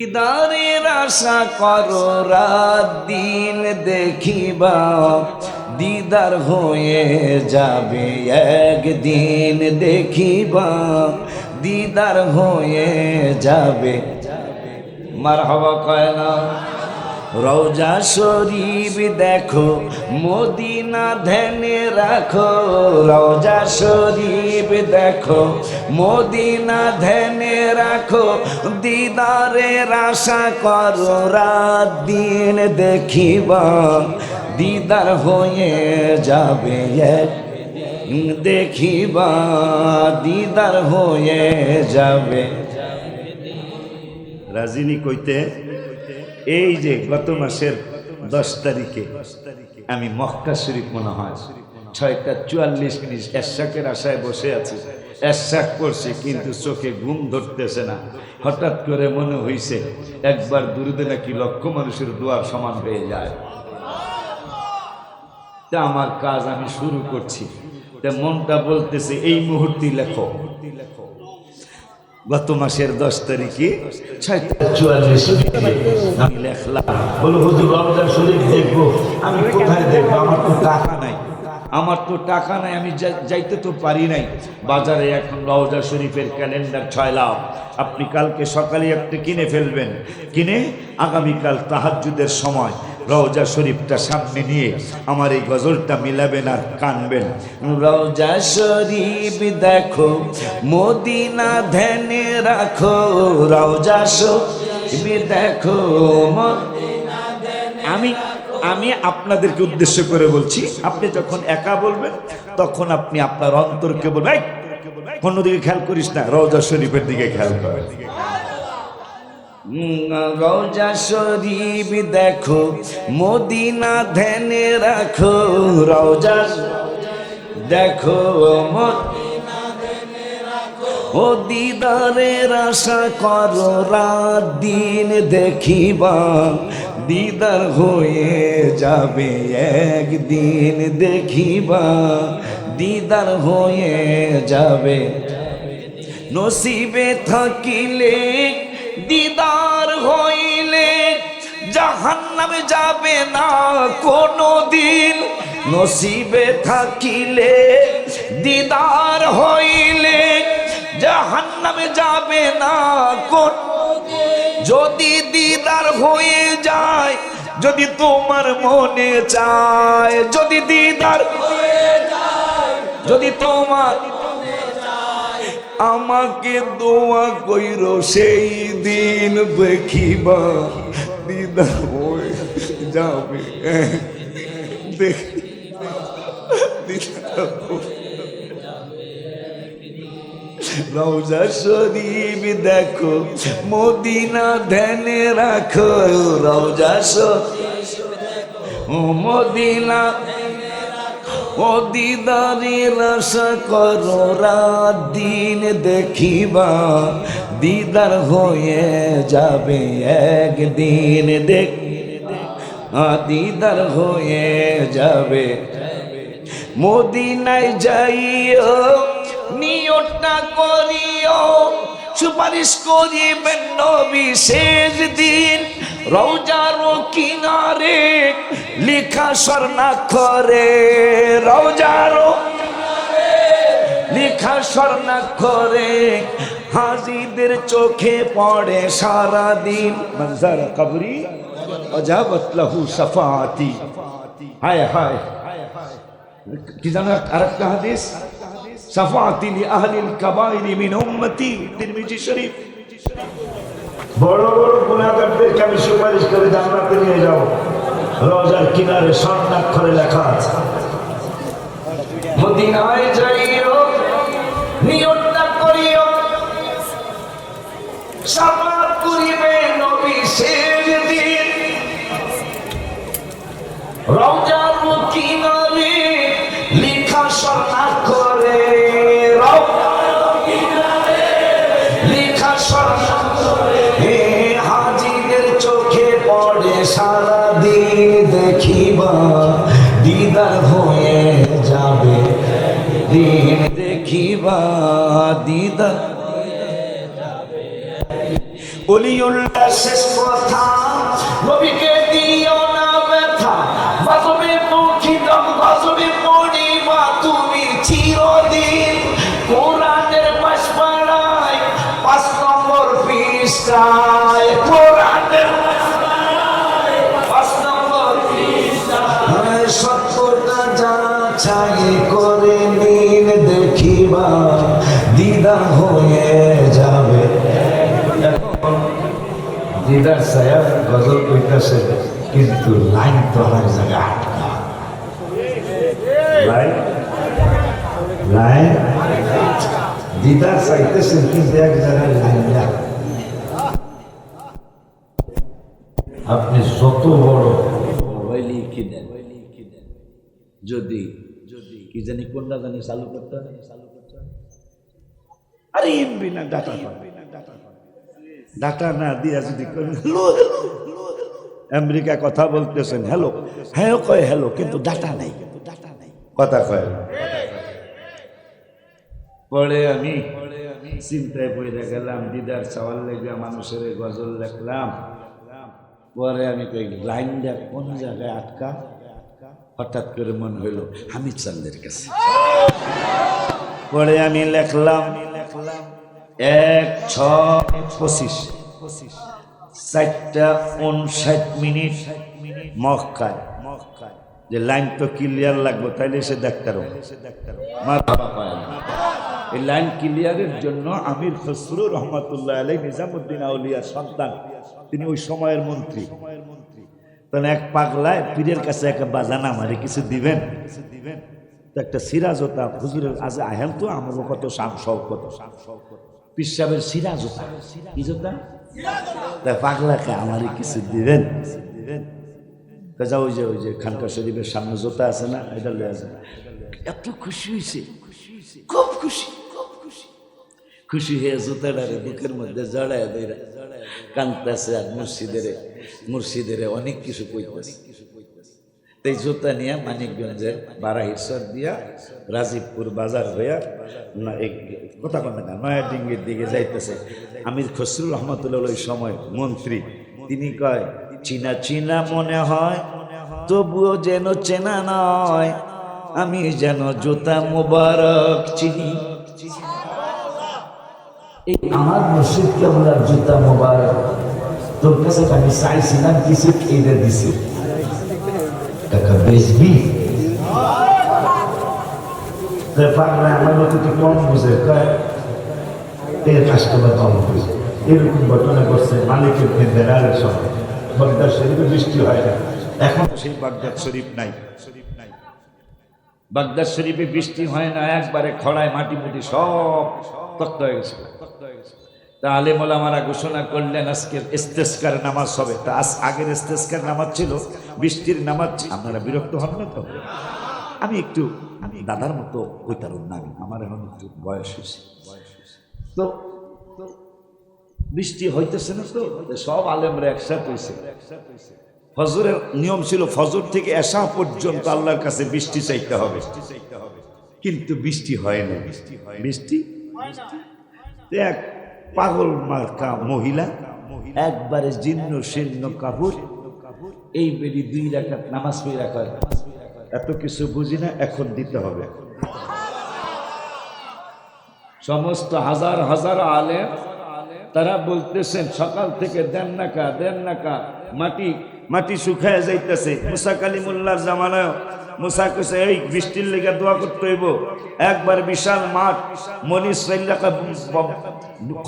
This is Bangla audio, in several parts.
দিদারের আশা করো রাত দিন দেখিবা, দিদার হয়ে যাবে একদিন দেখিবা, দিদার হয়ে যাবে। মারহাবা কয় না? রওজা শরীফ দেখো, মদিনা ধ্যানে রাখো। রওজা শরীফ দেখো, মদিনা ধ্যানে রাখো। দিদারের আশা করো রাত দিন দেখিবা, দিদার হয়ে যাবে দেখিবা, দিদার হয়ে যাবে। রাজিনী কইতে এই যে গত মাসের 10 তারিখে আমি মক্কা শরীফ মনে হয় 6:44 এরশাকের আশায় বসে আছি। এরশাক করছি কিন্তু চোখে ঘুম ধরতেছে না। হঠাৎ করে মনে হইছে একবার দুরুদে নাকি লক্ষ মানুষের দোয়ার সমান হয়ে যায়। তা আমার কাজ আমি শুরু করছি। তা মনটা বলতেছে এই মুহূর্তে লেখো। গত মাসের 10 তারিখে 6:44 আমি লেখলাম, বলো হুজুর রওজা শরীফ দেখবো। আমি কোথায় দেখবো? আমার তো টাকা নাই, আমার তো টাকা নাই, আমি যাইতে তো পারি নাই বাজারে। এখন রওজা শরীফের ক্যালেন্ডার 6 লাখ। আপনি কালকে সকালে একটা কিনে ফেলবেন, কিনে আগামীকাল তাহাজ্জুদের সময় রওজা শরীফটা সামনে নিয়ে আমার এই গজলটা মিলাবেন আর কানবেন। রওজা শরীফ দেখো, মদিনা ধ্যানে রাখো। রওজা শরীফ দেখো, আমি আপনাদেরকে উদ্দেশ্য করে বলছি। আপনি যখন একা বলবেন তখন আপনি আপনার অন্তরকে বলবেন, অন্যদিকে খেয়াল করিস না, রওজা শরীফের দিকে খেয়াল কর। রওজা শরীফ দেখো, মদিনা ধ্যানে রাখো। রওজা দেখো, ও দিদারের আশা করো রাত দিন দেখিবা, দিদার হয়ে যাবে একদিন দেখিবা, দিদার হয়ে যাবে। নসিবে থাকিলে দিদার হইলে জাহান্নামে যাবে না কোনো দিন। নসিবে থাকিলে দিদার হইলে জাহান্নামে যাবে না কোনো দিন। যদি দিদার হয়ে যায়, যদি তোমার মনে চায়, যদি দিদার হয়ে যায়, যদি তোমার আমাকে দোয়া কইরো সেই দিন দেখিবা, দিদার হয়ে যাবে। রওজা শরীফ দেখো, মদিনা ধ্যানে রাখো। রওজা শরীফ ও মদিনা, ও দিদারের আশা করো রাত দিন দেখিবা, দিদার হয়ে যাবে একদিন দিদার হয়ে যাবে। মদিনায় যাইও নিয়তটা করিও, সুপারিশ করিবেন নবী শেষ দিন। রওজার কিনারে লেখা স্বর্ণাক্ষরে, রওজার লেখা স্বর্ণাক্ষরে হাজিদের চোখে পড়ে সারাদিন। মনজার কবরি অজাবত লাহু শাফাআতি। হায় হায়, কি জানো আরেকটা হাদিস, শাফাআতি লি আহলিল কাবাইরি মিন উম্মতি, তিরমিজি শরীফ। বড় বড় গুনাহগারদেরকে আমি সুপারিশ করে জান্নাতে নিয়ে যাব। রওজার কিনারে স্বর্ণাক্ষরে লেখা আছে। মদিনায় যাইও নিয়তটা করিও, শাফাআত করিবে নবী শেষ দিন। রওজার কিনারে লেখা স্বর্ণাক্ষরে, রওজার কিনারে লেখা স্বর্ণাক্ষরে হাজিদের চোখে পড়ে সারাদিন দেখিবা, দিদার হয়ে যাবে দিন দেখিবা, দিদার ওলিউল্লাহ শেষ কথা, নবীকে দিও না ব্যথা, গজবে মুখিত গজবে পড়িবা তুমি চিরদিন। কোরআনের পাশপাড়ায় 5 নম্বর পৃষ্ঠায়, কোরআনের 5 নম্বর পৃষ্ঠায় সত্যটা যাচাই করে নিন, দেখিবা দিদা হয়ে যাবে। দিদার সাহেব গজল কইতাছে, কিন্তু লাইন তো আমার জায়গায় আটকা। লাইন দিদার চাইতেছেন, কিন্তু এক জায়গায় লাইন না। আপনি যত বড় লিখে দেন, যদি কি জানি কোনটা জানি চালু করতে হবে, আরে এমবি না ডাটা পাবে, ডাটা না দিয়া যদি আমেরিকা কথা বলতেছেন, হ্যালো হ্যাঁ কয় হ্যালো, কিন্তু ডাটা নাই, কথা কয়। পরে আমি চিন্তায় পড়ে গেলাম, দিদার চাওয়ার লেগে মানুষের গজল লেখলাম। পরে আমি কই লাইনটা কোন জায়গায় আটকা, হঠাৎ করে মনে হইল হামিদ চান্দের কাছে। পরে আমি লেখলাম 1:6:25 4:59 মক্কায়, যে লাইন তো ক্লিয়ার লাগবে, তাইলে সে ডাক্তার। এই লাইন ক্লিয়ারের জন্য আমির খসরু রহমতুল্লাহ আলাইহি নিজামুদ্দিন আউলিয়ার সন্তান, তিনি ওই সময়ের মন্ত্রী। তাহলে এক পাগলায় পীরের কাছে একটা বাজানা মারে, কিছু দিবেন? তো একটা সিরাজ হতা হুজুরের আজ আহেন তো আমারও কত কত পীর সাহেবের সিরাজ হতা, কি জোতা? পাগলাকে আমারই কিছু দিবেন? ওই যে খানকা শরীফের সামনে জোতা আছে না, এটা লয়ে আছে। এত খুশি হয়েছে, খুব খুশি, খুশি হয়ে জুতাটারে বুকের মধ্যে জড়ায় দেয়, কানতেছে আর মুর্শিদের অনেক কিছু কইতেছে। এই জুতা নিয়ে মানিকগঞ্জের বারাহিরসর দিয়া রাজীবপুর বাজার হইয়া কথা কথা নয়াডিঙ্গির দিকে যাইতেছে। আমির খসরুল রহমতুল্লাহ ওই সময় মন্ত্রী, তিনি কয় চিনা চিনা মনে হয়, তবুও যেন চেনা নয়, আমি যেন জুতা মোবারক চিনি। এই আমার মুর্শিদ কেবলার জুতা মোবারক তোর কাছে আমি চাইছিলাম, কিছু খেয়ে দিছি, টাকা বেচবি? আমার মতো তো কম বুঝে, এর কাস্টমার কম বুঝে। এরকম ঘটনা করছে মালিকের বেড়ালের সময়। বাগদাদ শরীফে বৃষ্টি হয় না, এখন সেই বাগদাদ শরীফ নাই। বাগদাদ শরীফে বৃষ্টি হয় না, একবারে খড়ায় মাটি মুটি সব তক্ত হয়ে গেছে। তা আলেম ওলামারা ঘোষণা করলেন আজকের ইস্তেসকার নামাজ হবে। তা আগের ইস্তেসকার নামাজ ছিল বৃষ্টির নামাজ। আপনারা বিরক্ত হন না তো? আমি একটু দাদার মতো কইতারুম না, আমার এখন একটু বয়স হয়েছে। তো বৃষ্টি হইতেছে না, তো সব আলেমরা একসাথে হয়েছে। ফজরের নিয়ম ছিল ফজর থেকে এশা পর্যন্ত আল্লাহর কাছে বৃষ্টি চাইতে হবে, কিন্তু বৃষ্টি হয় না। বৃষ্টি এক পাগল মার্কা মহিলা, একবারে জীর্ণ শীর্ণ কাপড়, এই বেরি 2 রাকাত নামাজ পড়ে রাখা। এত কিছু বুঝি না, এখন দিতে হবে। সমস্ত হাজার হাজার আলেম তারা বলতেছেন সকাল থেকে দেন নাকা মাটি শুকায় যাইতেছে। মুসা কালিমুল্লাহর জামানায় মুসা কইছে এই বৃষ্টির লেগে দোয়া করতে হইব। একবার বিশাল মাঠ মনিস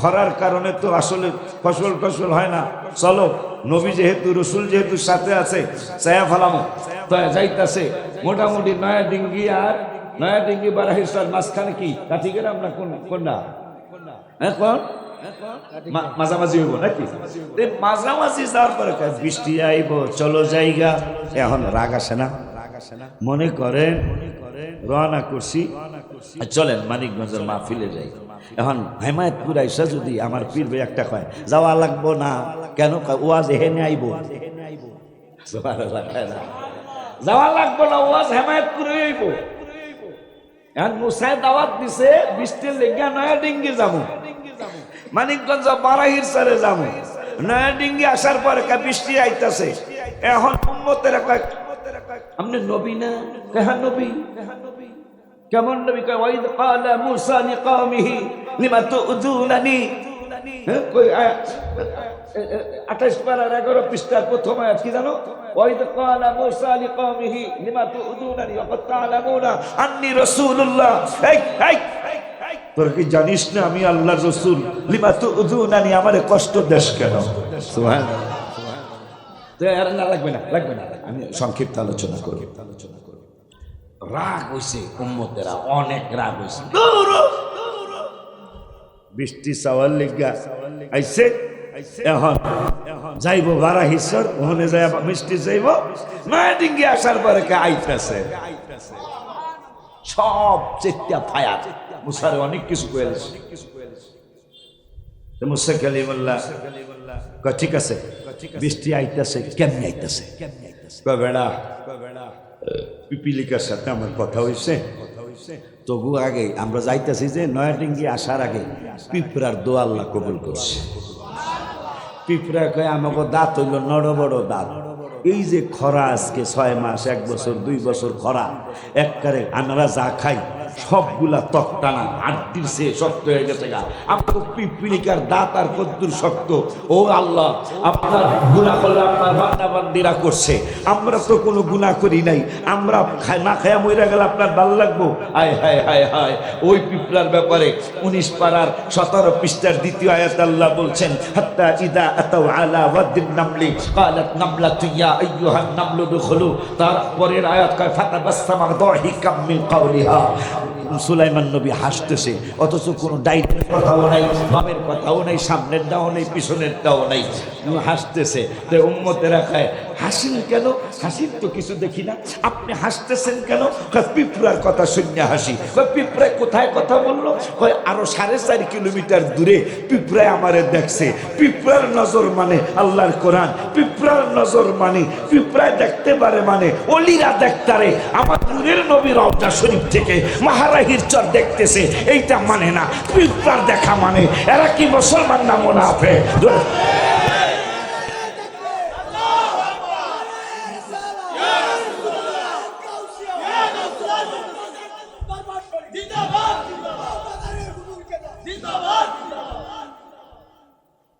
খরার কারণে তো আসলে ফসল হয় না, চলো নবী যেহেতু রসুল যেহেতু সাথে আছে ছায়া ফালামো। তো যাইতেছে মোটামুটি নয়াডিঙ্গি বারাহিরসর মাঝখানে কি কাঠিগ্রাম না কোনটা এখন মাঝামাঝি হইব নাকি? মাঝামাঝি যাওয়ার পরে বৃষ্টি আইব, চলো জায়গা। এখন রাগ আসে না? মনে করেন রওনা করছি, চলেন মানিকগঞ্জের মাহফিলে যাই। এখন হেমায়তপুর আইসা যদি আমার পীর ভাই একটা কয় যাওয়া লাগবো না, কেন? ওয়াজ এহেনে আইব, যাওয়া লাগবো না, ওয়াজ হেমায়তপুরে আইব। এখন মুসায় দাওয়াত দিছে বৃষ্টির লেগে নয়াডিঙ্গি যাবো। মানিকগঞ্জ বারাহির সারে যাবো, নয়াডিঙ্গি আসার পরে বৃষ্টি আইতাছে। এখন উম্মতের আপনি নবী না? কেহা নবী? কেমন নবী? কয় ওয়াইদ ক্বালা মূসা লিকাওমিহি লিমা তুযুনানি। 28 পারার 11 পৃষ্ঠার প্রথম আয়াত কি জানো? ওয়াইদ ক্বালা মূসা লিকাওমিহি লিমা তুযুনানি ওয়া ক্বাদ তা'লামুনা আন্নী রাসূলুল্লাহ। তোর কি জানিস না আমি আল্লাহর রাসূল? লিমা তুযুনানি, আমারে কষ্ট দেশ কেন? সুবহানাল্লাহ। তো আর না লাগবে না, লাগবে না, আমি সংক্ষিপ্ত আলোচনা করব। রাগ হইছে উম্মতেরা, অনেক রাগ হইছে। বৃষ্টি চাওয়ার লিগা আইছে। এখন যাইব বারাহিসর, ওখানে যাই মিষ্টি যাইব। নয়াডিঙ্গি আসার পরে কে আইতেছে সব চেষ্টা ফায়ার। মুসারে অনেক কিছু কয়েছে। মুসা কালিমুল্লাহ কয় ঠিক আছে, বৃষ্টি আইতেছে, কেমনি আইতেছে? কয় বেড়া পিপিলিকার সাথে আমার কথা হইছে, তবু আগে আমরা যাইতেছি যে নয়াডিঙ্গি আসার আগে পিঁপড়ার দোয়া আল্লাহ কবুল করছে। পিঁপড়া কয় আমাকে দাঁত হইল নড় বড় দাঁত। এই যে খরা আজকে 6 মাস, 1 বছর 2 বছর খরা, একবারে আমরা যা খাই সবগুলা তক্তানা আটটির সে শক্ত হয়ে গেছে গা। আপনার পিপিলিকার দাঁত আর কদ্দুর শক্ত। ও আল্লাহ, আপনার গুনাহ করলে আপনার বান্দাবান্দিরা করছে, আমরা তো কোনো গুনাহ করি নাই, আমরা না খায়া মইরা গেলে আপনার ভালো লাগবো? হায় হায় হায় হায়। ওই পিঁপড়ার ব্যাপারে 19 পারার 17 পৃষ্ঠার 2য় আয়াত আল্লাহ বলছেন, হাত্তা ইদা আতাউ আলা ওয়াদিন নামলি ক্বালাত নামলাতু ইয়া আইয়ুহান নামলু দুখুলু। তার পরের আয়াত কয় ফাতাবাসসামা দাহিকাম মিন কাওলিহা। সুলাইমান নবী হাসতেছে, অথচ কোনো ডাইরেক্ট কথাও নাই, বামের কথাও নাই, সামনের দাও নেই, পিছনের দাও নাই, হাসতেছে। তো উম্মতেরা খায় হাসিন কেন? হাসির তো কিছু দেখি না, আপনি হাসতেছেন কেন? পিঁপড়ার কথা শুনে হাসি। পিঁপড়ায় কোথায় কথা বললো? কয় আরো 4.5 কিলোমিটার দূরে পিঁপড়ায় আমারে দেখছে। পিঁপড়ার নজর মানে আল্লাহর কোরআন, পিঁপড়ার নজর মানে পিঁপড়ায় দেখতে পারে, মানে অলিরা দেখতারে। আমার নূরের নবী রওজা শরীফ থেকে মাহারাহির চর দেখতেছে, এইটা মানে না। পিঁপড়ার দেখা মানে এরা কি মুসলমান না মুনাফিক?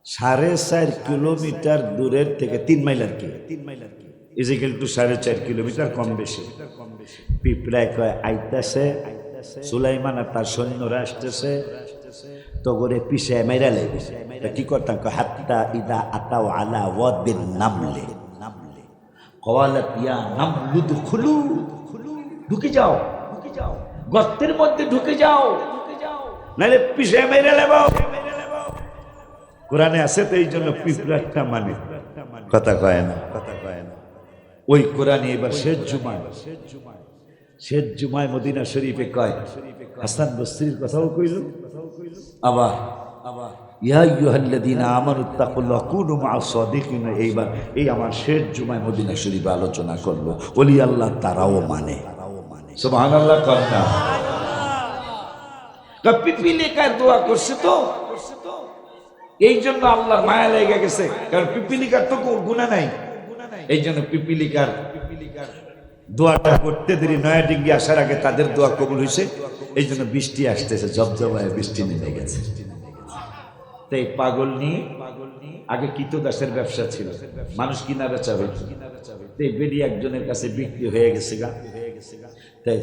সাড়ে 4 কিলোমিটার দূরের থেকে 3 মাইল আর কি, ইজিক্যাল টু 4.5 কিলোমিটার, কম বেশি। পিঁপড়ায় কয় আইতাছে, সুলাইমান আর তার সৈন্যরা আসতেছে, তো করে পিছে মেরা লেগে কি করতাম? হাত্তা ইদা আতাও আলা ওয়াদিন নামলে ক্বালাত ইয়া নামলু দুখুলু। ঢুকে যাও, গর্তের মধ্যে ঢুকে যাও, নাহলে পিছে মেরে লেবো। কোরআনে আছে তো, এই জন্য পিঁপড়াটা মানে কথা কয় না, কথা কয় না। ওই কোরআনে এবার শেষ জুমায় মদিনা শরীফে কয়, হাসান বসরির কথাও কইল, আবার ইয়া আইয়ুহাল্লাযীনা আমানুত্তাকুল্লাহ কুনু মা'আস সাদিকিন। এইবার এই আমার শেষ জুমায় মদিনা শরীফে আলোচনা করলো, ওলি আল্লাহ তারাও মানে। সুবহানাল্লাহ কন্যা পিপিলিকার দোয়া করছে, তো এই জন্য আল্লাহর মায়া লেগে গেছে, কারণ পিপিলিকার তো গুনাহ নাই। এই জন্য পিপিলিকার দোয়াটা করতে দেরি, নয়াডিঙ্গি আসার আগে তাদের দোয়া কবুল হয়েছে। এই জন্য বৃষ্টি আসতেছে, জবজবায় বৃষ্টি নেমে গেছে। তাই পাগল নিয়ে আগে কীতদাসের ব্যবসা ছিল, মানুষ কিনা বেচা হইত। তাই বেডি একজনের কাছে বিক্রি হয়ে গেছে গা। তাই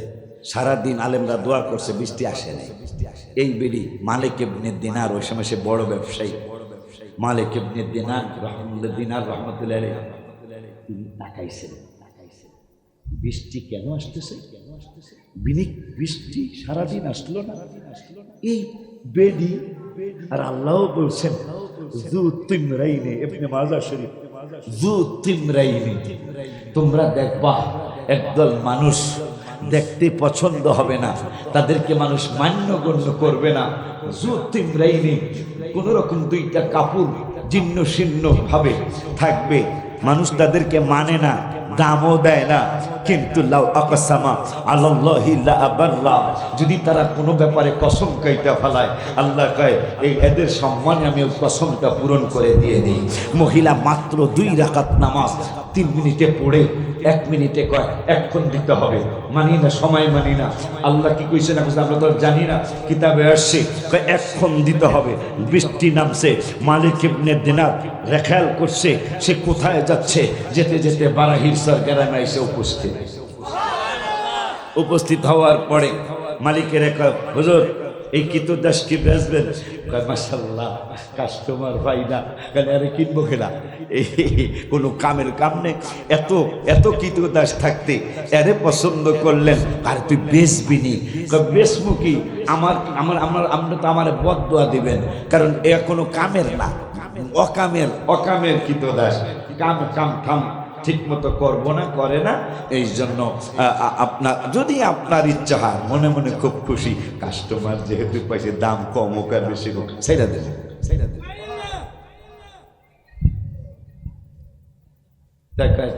সারাদিন আলেমরা দোয়া করছে, বৃষ্টি আসে নাই। এই বেডি মালিক ইবনে দিনার, ওই সময় সে বড় ব্যবসায়ী, মালিক ইবনে দিনার রহমতুল্লাহ আলাইহি, তিনি তাকাইছেন বৃষ্টি কেন আসতেছে, বৃষ্টি সারাদিন আসলো না। এই বেডি আর আল্লাহ বলছেন যু তিমরাইনে, ইবনে মাজাহ শরীফ, যু তিমরাইনে, তোমরা দেখবা একদল মানুষ দেখতে পছন্দ হবে না, তাদেরকে মানুষ মান্য গণ্য করবে না। যু তিমরাইনে, কোন রকম 2টা কাপড় জীর্ণ শীর্ণ ভাবে থাকবে, মানুষ তাদেরকে মানে না, দামও দেয় না। কিন্তু লাউ আকসামা আলাল্লাহি লা আবাররা, যদি তারা কোনো ব্যাপারে কসম কাইটা ফেলায়, আল্লাহ কয় এই এদের সম্মানে আমি ওই কসমটা পূরণ করে দিয়ে দিই। মহিলা মাত্র 2 রাকাত নামাজ 3 মিনিটে পড়ে 1 মিনিটে কয় এক্ষণ দিতে হবে, মানি না, সময় মানি না। আল্লাহ কি কইছে না কইছে আমরা তো জানি না, কিতাবে আসছে কয় এক্ষণ দিতে হবে। বৃষ্টি নামছে, মালিক ইবনে দিনার খেয়াল করছে সে কোথায় যাচ্ছে, যেতে যেতে বারাহির সর গ্রামে এসে উপস্থিত হওয়ার পরে মালিকের কয় হুজুর এই কিতদাস কি বেচবেন? মাশাআল্লাহ কাস্টমার পাই না, কেন আরে কিনবো কেনা, এই কোনো কামের কাম নেই, এত এত কিতদাস থাকতে এরে পছন্দ করলেন, আর তুই বেচবি নি? বেচবো কি, আমার আমার আমার আমরা তো আমার বদদোয়া দিবেন, কারণ এ কোনো কামের না, অকামের কিতদাস, কাম ঠিক মতো করবো না, করে না। এই জন্য আপনার যদি আপনার ইচ্ছা হয়, মনে মনে খুব খুশি, কাস্টমার যেহেতু পাইছে, দাম কম হোক আর বেশি হোক, সেইটা দেবে।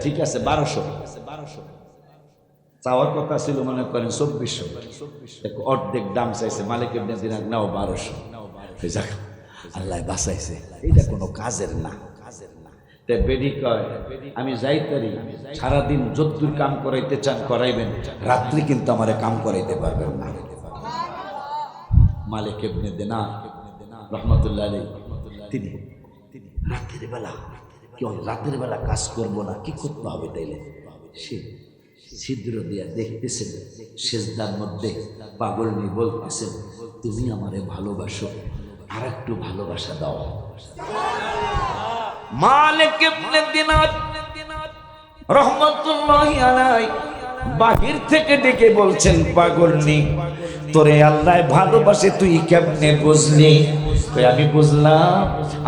ঠিক আছে 1200 চাওয়ার কথা ছিল, মনে করেন 2400, অর্ধেক দাম চাইছে মালিক ইবনে দিনার, নাও 1200। আল্লাহ বাঁচাইছে, এটা কোনো কাজের না। বেডি কয় আমি যাইতারি, সারাদিন যদ্দুর কাম করাইতে চান করাইবেন, রাত্রি কিন্তু আমারে কাম করাইতে পারবেন না। মালিক ইবনে দিনার রহমতুল্লাহ আলাইহি তিনি রাতের বেলা কাজ করবো না, কি করতে হবে তাইলে? সে ছিদ্র দিয়া দেখতেছেন, সেজদার মধ্যে পাগলনি বলতেছেন, তুমি আমারে ভালোবাসো, আর একটু ভালোবাসা দাও। মালিক ইবনে দিনার রাহমাতুল্লাহি আলাইহি বাহির থেকে ডেকে বলছেন, পাগলনি তোরে আল্লাহ ভালোবাসে তুই কেমনে বুঝলি? আমি বুঝলাম,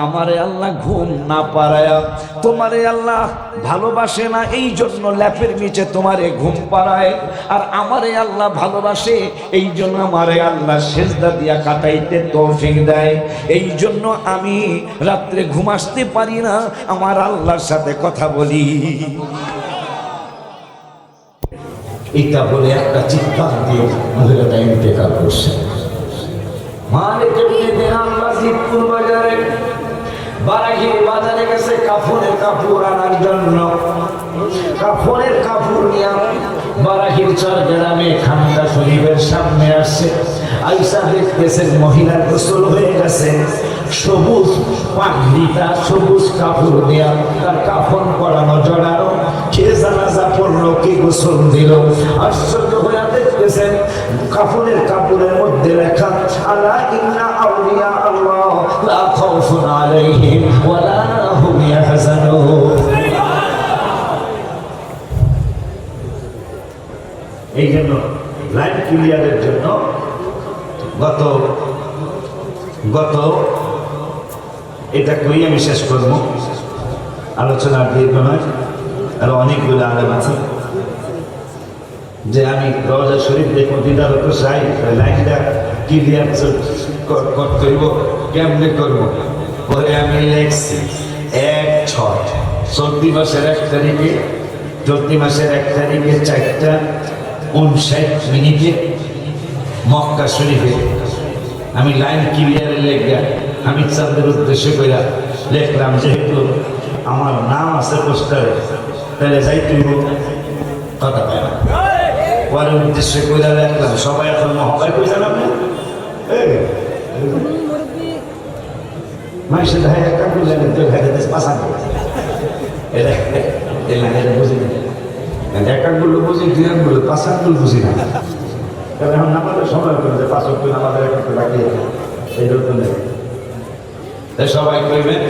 আমারে আল্লাহ ঘুম না পাড়ায়া তোমারে আল্লাহ ভালোবাসে না, এই জন্য ল্যাপের নিচে তোমারে ঘুম পাড়ায়, আর আমারে আল্লাহ ভালোবাসে এই জন্য আমারে আল্লাহ সেজদা দিয়া কাটাইতে তৌফিক দেয়। এই জন্য আমি রাত্রে ঘুম আসতে পারি না, আমার আল্লাহর সাথে কথা বলি। এটা বলে একটা চিৎকার দিয়ে মহিলাটা ইন্তেকাল করছে। মালিক ইবনে দিনার বাজিতপুর বাজারে বারাহির বাজারে গেছে কাফনের কাপড় আনার জন্য। কাফনের কাপড় নিয়ে বারাহির চরগ্রামে খানকা শরীফের সামনে আসছে। আয়েশা দেখতেছেন মহিলার গোসল হয়ে গেছে, সবুজ পাগড়িটা সবুজ কাপড় দিয়া তার কাফন পরানো জড়ানো, কে জানাজা পড়লো, কে গোসল দিল। আশ্চর্য হয়ে দেখতেছেন কাফনের কাপড়ের মধ্যে লেখা, আলা ইন্না আউলিয়া আল্লাহ লা খাউফুন আলাইহিম ওয়া লা হুম ইয়াহজানুন। এই জন্য লাইন ক্লিয়ারের জন্য গত এটা কই আমি শেষ করবো, আলোচনার দীর্ঘ নয়, আরো অনেকগুলো আলেম আছে, যে আমি রওজা শরীফ দেখবো, দিদার তো চাই, লাইনটা ক্লিয়ার করব, কেমনে করবো? পরে আমি লেখছি 1/6 চলতি মাসের 1 তারিখে, চলতি মাসের 1 তারিখে 4:59 মক্কা শরীফে আমি লাইন ক্লিয়ারে লেখা আমি চাঁদের উদ্দেশ্য করে লেখলাম, যেহেতু আমার নাম আছে পোস্টারে, তাহলে যাইতে কথা পায় না, পরে উদ্দেশ্য করে লেখলাম। সবাই এখন মহবাই করে জানাব না, মানুষের ধারে একটা বুঝলেন পাশা এটা বুঝি না, একাগুলো বুঝি, 2 আঙ্গুলো 5 আঙ্গুল বুঝি না। তবে এখন আমাদের সময় করবে 5 অক্টোবর আমাদের একটা বাকি এইরকম নেই। সবাই কইবেন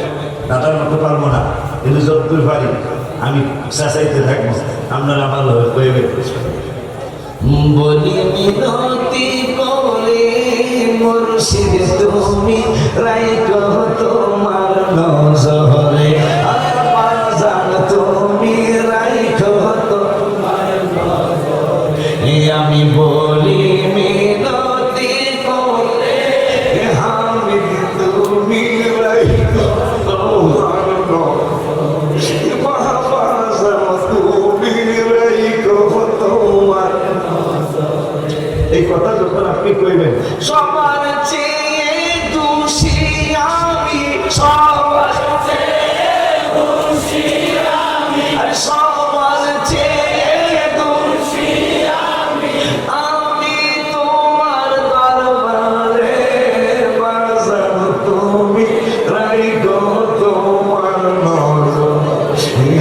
দাদার মতো পারবো না, কিন্তু যতদূর পারি আমি চেঁচাইতে থাকবো, আপনারা ভালো কইবেন। বলি মিনতি করে মুর্শিদ তুমি রাইখো তোমার নজরে, আর বাজান তুমি রাইখো তোমার নজরে। আমি বলি মিনতি করে হামিদ তুমি রাইখো তোমার নজরে, বাজান তুমি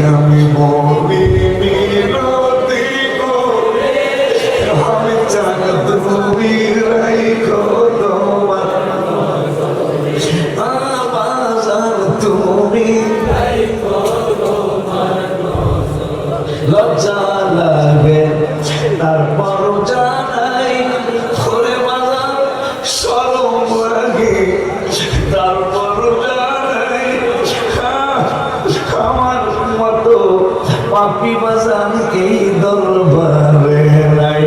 আমি বলি মিনতি করে আমি চান তুমি রাইখো তোমার বাজার তুমি লজ্জা লাগে তারপর জানাই করে বাজার সরম লাগে তারপর জানাই আমার মতো পাপি বাজান এই দরবারে নাই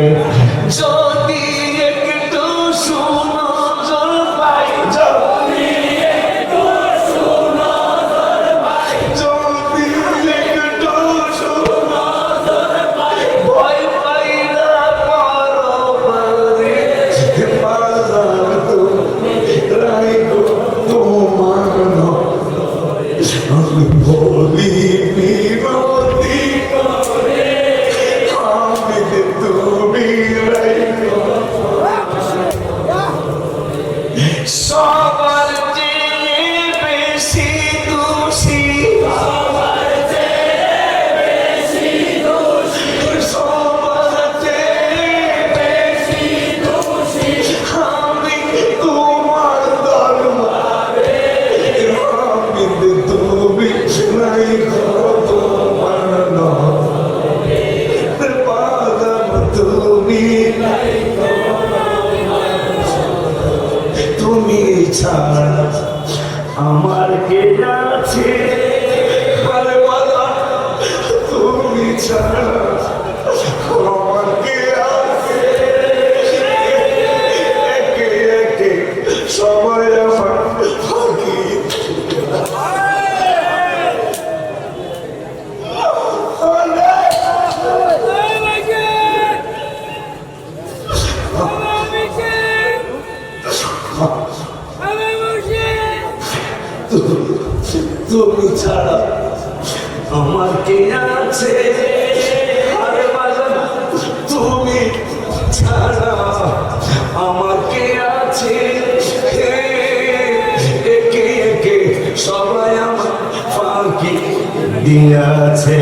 যদি একটু শুনো জল পাই যদি একটু শুনো জল পাই যদি একটু শুনো জল পাই ভয় পাই না পরবারে বাজার তুমি রাইখো তোমার আমি বলি মিনতি করে আমি তুমি রাইখো সবার চেয়ে বেশি দোষী সবার চেয়ে বেশি দোষী সবার চেয়ে বেশি দোষী আমি তোমার দরবারে আমি তুমি রাইখো তোমার বাজার তুমি তুমি ছাড়া আমার কে আছে আরে বাজার তুমি ছাড়া আমার কে আছে একে একে সবাই আমার ফাঁকি তুমি ছাড়া আমার কে আছে আরে বাজার তুমি ছাড়া আমার কে আছে একে একে সবাই আমার ফাঁকি দিয়াছে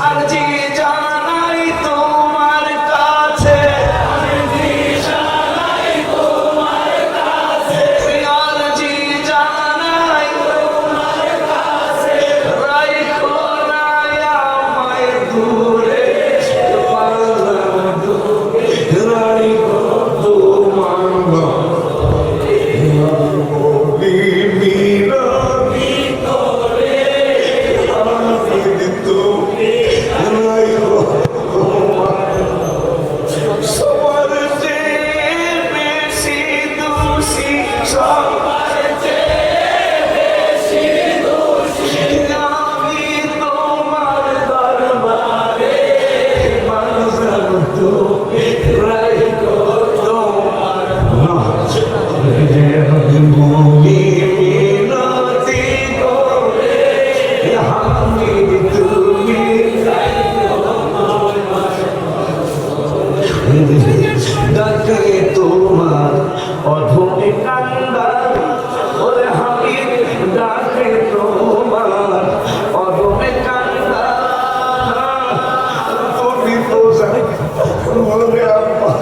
আর যে জানাই তোমার কাছে আর যে জানাই তোমার কাছে আর যে জানাই তোমার কাছে রাইখো না আমায় দূরে পালাম দূরে রাইখো তোমার বলি মিনতি করে আমি তুমি রাইখো তোমার সবার চেয়ে বেশি দোষী সবার চেয়ে বেশি দোষী আমি তোমার দরবারে বাজার তুমি রাইখো তোমার বলি মিনতি করে আমি তুমি ডাকে তোমার অধমে কান্দা ওরে আমি ডাকে তোমার অধমে কান্দা তুমি তো জানি বলে আম্মা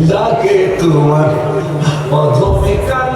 ডাকে তোমার অধমে কান্দা